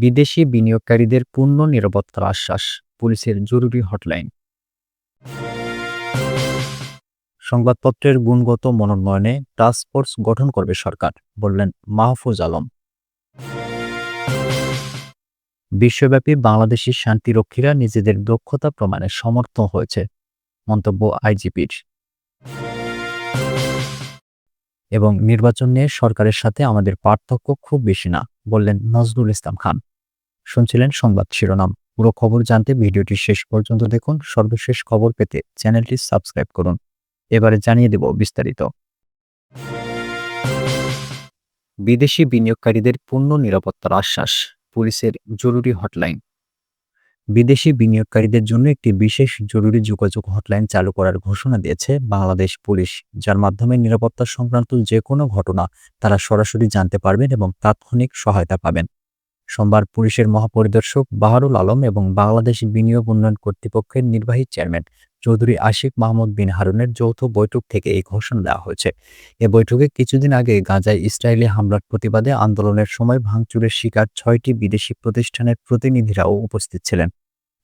বিদেশি বিনিয়োগকারীদের পূর্ণ নিরাপত্তার আশ্বাস, পুলিশের জরুরি হটলাইন। সংবাদপত্রের গুণগত মনোনয়নে টাস্কফোর্স গঠন করবে সরকার, বললেন মাহফুজ আলম। বিশ্বব্যাপী বাংলাদেশি শান্তিরক্ষীরা নিজেদের দক্ষতা প্রমাণে সমর্থ হয়েছে, মন্তব্য আইজিপির। এবং নির্বাচন নিয়ে সরকারের সাথে আমাদের পার্থক্য খুব বেশি না, বললেন নজরুল ইসলাম খান। শুনছিলেন সংবাদ শিরোনাম। পুরো খবর জানতে ভিডিওটি শেষ পর্যন্ত দেখুন। সর্বশেষ খবর পেতে চ্যানেলটি সাবস্ক্রাইব করুন। এবারে জানিয়ে দেব বিস্তারিত। বিদেশি বিনিয়োগকারীদের পূর্ণ নিরাপত্তার আশ্বাস, পুলিশের জরুরি হটলাইন। বিদেশি বিনিয়োগকারীদের জন্য একটি বিশেষ জরুরি যোগাযোগ হটলাইন চালু করার ঘোষণা দিয়েছে বাংলাদেশ পুলিশ, যার মাধ্যমে নিরাপত্তা সংক্রান্ত যে কোনো ঘটনা তারা সরাসরি জানতে পারবেন এবং তাৎক্ষণিক সহায়তা পাবেন। সোমবার পুলিশের মহাপরিদর্শক বাহারুল আলম এবং বাংলাদেশ বিনিয়োগ উন্নয়ন কর্তৃপক্ষের নির্বাহী চেয়ারম্যান চৌধুরী আশিক মাহমুদ বিন হারুনের যৌথ বৈঠক থেকে এই ঘোষণা দেওয়া হয়েছে। এ বৈঠকে কিছুদিন আগে গাজায় ইসরায়েলি হামলার প্রতিবাদে আন্দোলনের সময় ভাঙচুরের শিকার 6টি বিদেশি প্রতিষ্ঠানের প্রতিনিধিরাও উপস্থিত ছিলেন।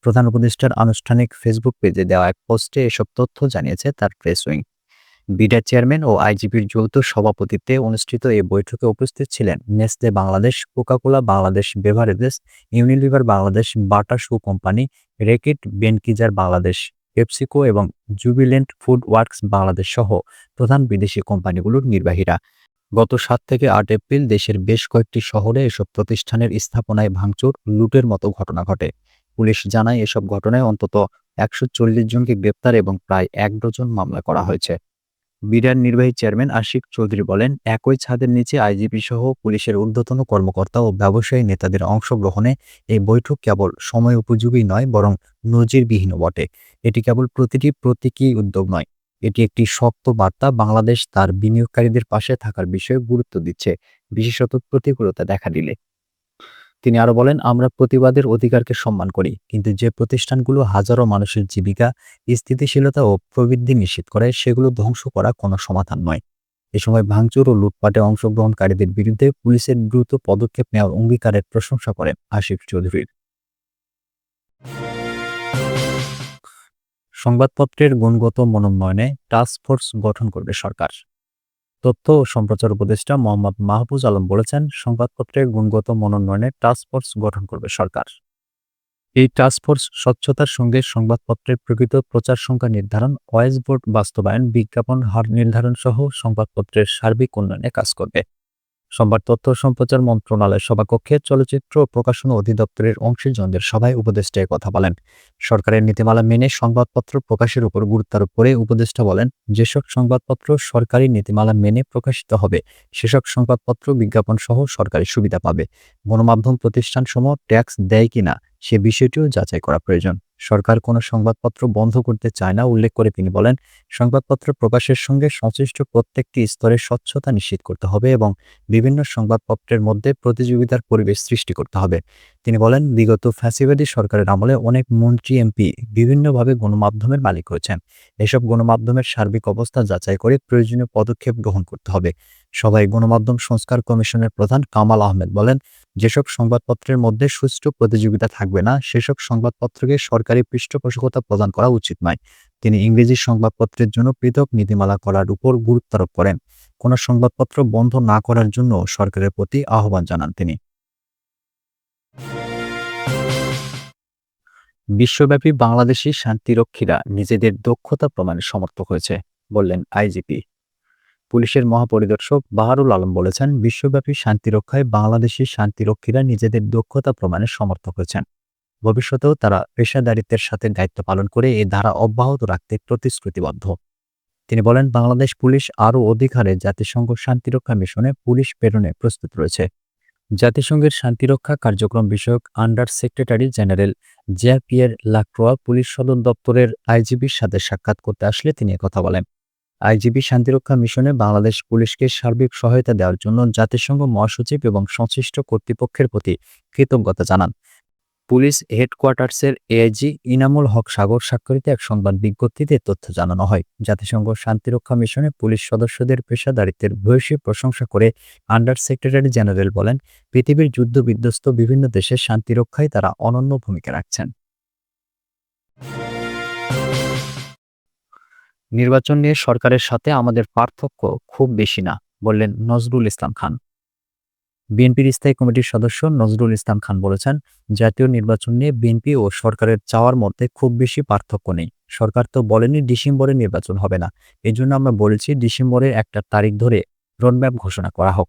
প্রধান উপদেষ্টার আনুষ্ঠানিক ফেসবুক পেজে দেওয়া এক পোস্টে এসব তথ্য জানিয়েছে তার প্রেস উইং। বিডা চেয়ারম্যান ও আইজিপির যৌথ সভাপতিত্বে অনুষ্ঠিত এই বৈঠকে উপস্থিত ছিলেন Nestle Bangladesh, Coca Cola Bangladesh beverages, Unilever Bangladesh, Bata shoe company, Reckitt Benckiser Bangladesh, PepsiCo এবং জুবিল্যান্ট ফুড ওয়ার্কস বাংলাদেশ সহ প্রধান বিদেশি কোম্পানিগুলোর নির্বাহীরা। গত 7 থেকে 8 এপ্রিল দেশের বেশ কয়েকটি শহরে এসব প্রতিষ্ঠানের স্থাপনায় ভাঙচুর, লুটের মতো ঘটনা ঘটে। পুলিশ জানায় এসব ঘটনায় অন্তত 140 জনকে গ্রেপ্তার এবং প্রায় 1 ডজন মামলা করা হয়েছে। বিডার নির্বাহী চেয়ারম্যান আশিক চৌধুরী বলেন, একই ছাদের নিচে আইজিপি সহ পুলিশের ঊর্ধ্বতন কর্মকর্তা ও ব্যবসায়ী নেতাদের অংশগ্রহণে এই বৈঠক কেবল সময় উপযোগী নয়, বরং নজিরবিহীনও বটে। এটি কেবল প্রতীকী উদ্যোগ নয়, এটি একটি শক্ত বার্তা বাংলাদেশ তার বিনিয়োগকারীদের পাশে থাকার বিষয়ে গুরুত্ব দিচ্ছে, বিশেষত প্রতিকূলতা দেখা দিলে। তিনি আরো বলেন, আমরা প্রতিবাদের অধিকারকে সম্মান করি, কিন্তু যে প্রতিষ্ঠানগুলো হাজারো মানুষের জীবিকা, স্থিতিশীলতা ও প্রবৃদ্ধি নিশ্চিত করে, সেগুলো ধ্বংস করা কোনো সমাধান নয়। এ সময় ভাঙচুর ও লুটপাটে অংশগ্রহণকারীদের বিরুদ্ধে পুলিশের দ্রুত পদক্ষেপ নেওয়ার অঙ্গীকারের প্রশংসা করেন আশিক চৌধুরীর। সংবাদপত্রের গুণগত মনোনয়নে টাস্কফোর্স গঠন করবে সরকার। তথ্য ও সম্প্রচার উপদেষ্টা মোহাম্মদ মাহফুজ আলম বলেছেন, সংবাদপত্রের গুণগত মনোনয়নে টাস্কফোর্স গঠন করবে সরকার। এই টাস্কফোর্স স্বচ্ছতার সঙ্গে সংবাদপত্রের প্রকৃত প্রচার সংখ্যা নির্ধারণ, ভয়েস বোর্ড বাস্তবায়ন, বিজ্ঞাপন হার নির্ধারণ সহ সংবাদপত্রের সার্বিক উন্নয়নে কাজ করবে। সোমবার তথ্য ও সম্প্রচার মন্ত্রণালয়ের সভাকক্ষে চলচ্চিত্র ও প্রকাশনা অধিদপ্তরের অংশীজনদের সভায় উপদেষ্টা কথা বলেন। সরকারের নীতিমালা মেনে সংবাদপত্র প্রকাশের উপর গুরুত্ব আরোপ করে উপদেষ্টা বলেন, যেসব সংবাদপত্র সরকারি নীতিমালা মেনে প্রকাশিত হবে, সেসব সংবাদপত্র বিজ্ঞাপন সহ সরকারি সুবিধা পাবে। গণমাধ্যম প্রতিষ্ঠানসমূহ ট্যাক্স দেয় কিনা সে বিষয়টিও যাচাই করা প্রয়োজন। সরকার কোনো সংবাদপত্র বন্ধ করতে চায় না উল্লেখ করে তিনি বলেন, সংবাদপত্র প্রকাশের সঙ্গে সংশ্লিষ্ট প্রত্যেকটি স্তরে স্বচ্ছতা নিশ্চিত করতে হবে এবং বিভিন্ন সংবাদপত্রের মধ্যে প্রতিযোগিতার পরিবেশ সৃষ্টি করতে হবে। তিনি বলেন, বিগত ফ্যাসিবাদী সরকারের আমলে অনেক মন্ত্রী এমপি বিভিন্নভাবে গণমাধ্যমের মালিক হয়েছেন। এসব গণমাধ্যমের সার্বিক অবস্থা যাচাই করে প্রয়োজনীয় পদক্ষেপ গ্রহণ করতে হবে। সভায় গণমাধ্যম সংস্কার কমিশনের প্রধান কামাল আহমেদ বলেন, যেসব সংবাদপত্রের মধ্যে সুষ্ঠু প্রতিযোগিতা থাকবে না, সেসব সংবাদপত্রকে সরকারি পৃষ্ঠপোষকতা প্রদান করা উচিত নয়। তিনি ইংরেজি সংবাদপত্রের জন্য পৃথক নীতিমালা করার উপর গুরুত্ব আরোপ করেন। কোনো সংবাদপত্র বন্ধ না করার জন্য সরকারের প্রতি আহ্বান জানান তিনি। বিশ্বব্যাপী বাংলাদেশি শান্তিরক্ষীরা নিজেদের দক্ষতা প্রমাণে সমর্থ হয়েছে, বললেন আইজিপি। পুলিশের মহাপরিদর্শক বাহারুল আলম বলেছেন, বিশ্বব্যাপী শান্তিরক্ষায় বাংলাদেশি শান্তিরক্ষীরা নিজেদের দক্ষতা প্রমাণে সমর্থ হয়েছেন। ভবিষ্যতেও তারা পেশাদারিত্বের সাথে দায়িত্ব পালন করে এই ধারা অব্যাহত রাখতে প্রতিশ্রুতিবদ্ধ। তিনি বলেন, বাংলাদেশ পুলিশ আরও অধিক হারে জাতিসংঘ শান্তিরক্ষা মিশনে পুলিশ প্রেরণে প্রস্তুত রয়েছে। জাতিসংঘের শান্তিরক্ষা কার্যক্রম বিষয়ক under secretary general Jean Pierre Lacroix police সদর দপ্তরের আইজিবির সাথে সাক্ষাৎ করতে আসলে তিনি কথা বলেন। আইজিবি শান্তিরক্ষা মিশনে বাংলাদেশ পুলিশকে সার্বিক সহায়তা দেওয়ার জন্য জাতিসংঘ মহাসচিব এবং সংশ্লিষ্ট কর্তৃপক্ষের প্রতি কৃতজ্ঞতা জানান। পুলিশ হেডকোয়ার্টার্সের এআইজি ইনামুল হক সাগর স্বাক্ষরিত এক সংবাদ বিজ্ঞপ্তিতে তথ্য জানানো হয়। জাতিসংঘ শান্তিরক্ষা মিশনে পুলিশ সদস্যদের পেশাদারিত্বের ভূয়সী প্রশংসা করে আন্ডার সেক্রেটারি জেনারেল বলেন, পৃথিবীর যুদ্ধবিধ্বস্ত বিভিন্ন দেশের শান্তিরক্ষায় তারা অনন্য ভূমিকা রাখছেন। নির্বাচন নিয়ে সরকারের সাথে আমাদের পার্থক্য খুব বেশি না, বললেন নজরুল ইসলাম খান। বিএনপির স্থায়ী কমিটির সদস্য নজরুল ইসলাম খান বলেছেন, জাতীয় নির্বাচন নিয়ে বিএনপি ও সরকারের চাওয়ার মধ্যে খুব বেশি পার্থক্য নেই। সরকার তো বলেনি ডিসেম্বরে নির্বাচন হবে না। এজন্য আমরা বলেছি ডিসেম্বরের একটা তারিখ ধরে রোডম্যাপ ঘোষণা করা হোক।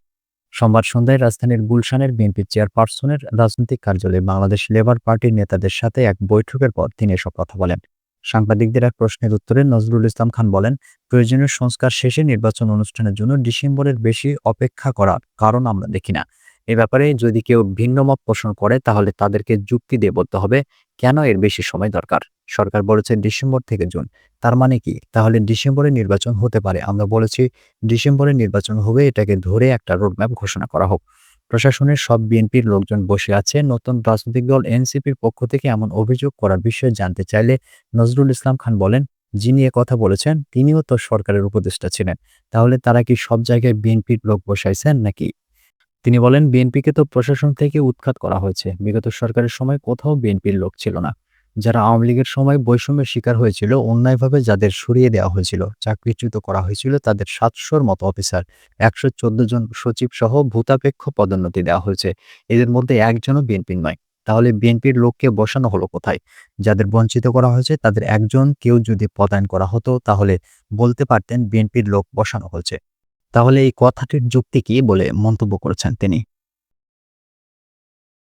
সোমবার সন্ধ্যায় রাজধানীর গুলশানের বিএনপি চেয়ারপারসনের রাজনৈতিক কার্যালয়ে বাংলাদেশ লেবার পার্টির নেতাদের সাথে এক বৈঠকের পর তিনি এসব কথা বলেন। সাংবাদিকদের এক প্রশ্নের উত্তরে নজরুল ইসলাম খান বলেন, প্রয়োজনীয় সংস্কার শেষে নির্বাচন অনুষ্ঠানের জন্য ডিসেম্বরের বেশি অপেক্ষা করার কারণ আমরা দেখি না। এ ব্যাপারে যদি কেউ ভিন্ন মত পোষণ করে তাহলে তাদেরকে যুক্তি দিয়ে বলতে হবে কেন এর বেশি সময় দরকার। সরকার বলেছে ডিসেম্বর থেকে জুন, তার মানে কি তাহলে ডিসেম্বরে নির্বাচন হতে পারে? আমরা বলেছি ডিসেম্বরে নির্বাচন হবে, এটাকে ধরে একটা রোডম্যাপ ঘোষণা করা হোক। প্রশাসনের সব বিএনপির লোকজন বসে আছে। নতুন রাজনৈতিক দল এনসিপির পক্ষ থেকে এমন অভিযোগ করার বিষয়ে জানতে চাইলে নজরুল ইসলাম খান বলেন, যিনি কথা বলেছেন তিনিও তো সরকারের উপদেষ্টা ছিলেন। তাহলে তারা কি সব জায়গায় বিএনপির লোক বসাইছেন নাকি? তিনি বলেন, বিএনপিকে তো প্রশাসন থেকে উৎখাত করা হয়েছে। বিগত সরকারের সময় কোথাও বিএনপির লোক ছিল না। যারা আওয়ামী লীগের সময় বৈষম্যের শিকার হয়েছিল, অন্যায়ভাবে যাদের সরিয়ে দেওয়া হয়েছিল, চাকরিচ্যুত করা হয়েছিল, তাদের ৭০০-র মতো অফিসার, ১১৪ জন সচিব সহ ভূতাপেক্ষ পদোন্নতি দেওয়া হয়েছে। এদের মধ্যে একজনও বিএনপির নয়। তাহলে বিএনপির লোককে বসানো হলো কোথায়? যাদের বঞ্চিত করা হয়েছে তাদের একজন কেউ যদি পদায়ন করা হতো তাহলে বলতে পারতেন বিএনপির লোক বসানো হয়েছে। তাহলে এই কথাটির যুক্তি কি বলে মন্তব্য করেছেন তিনি।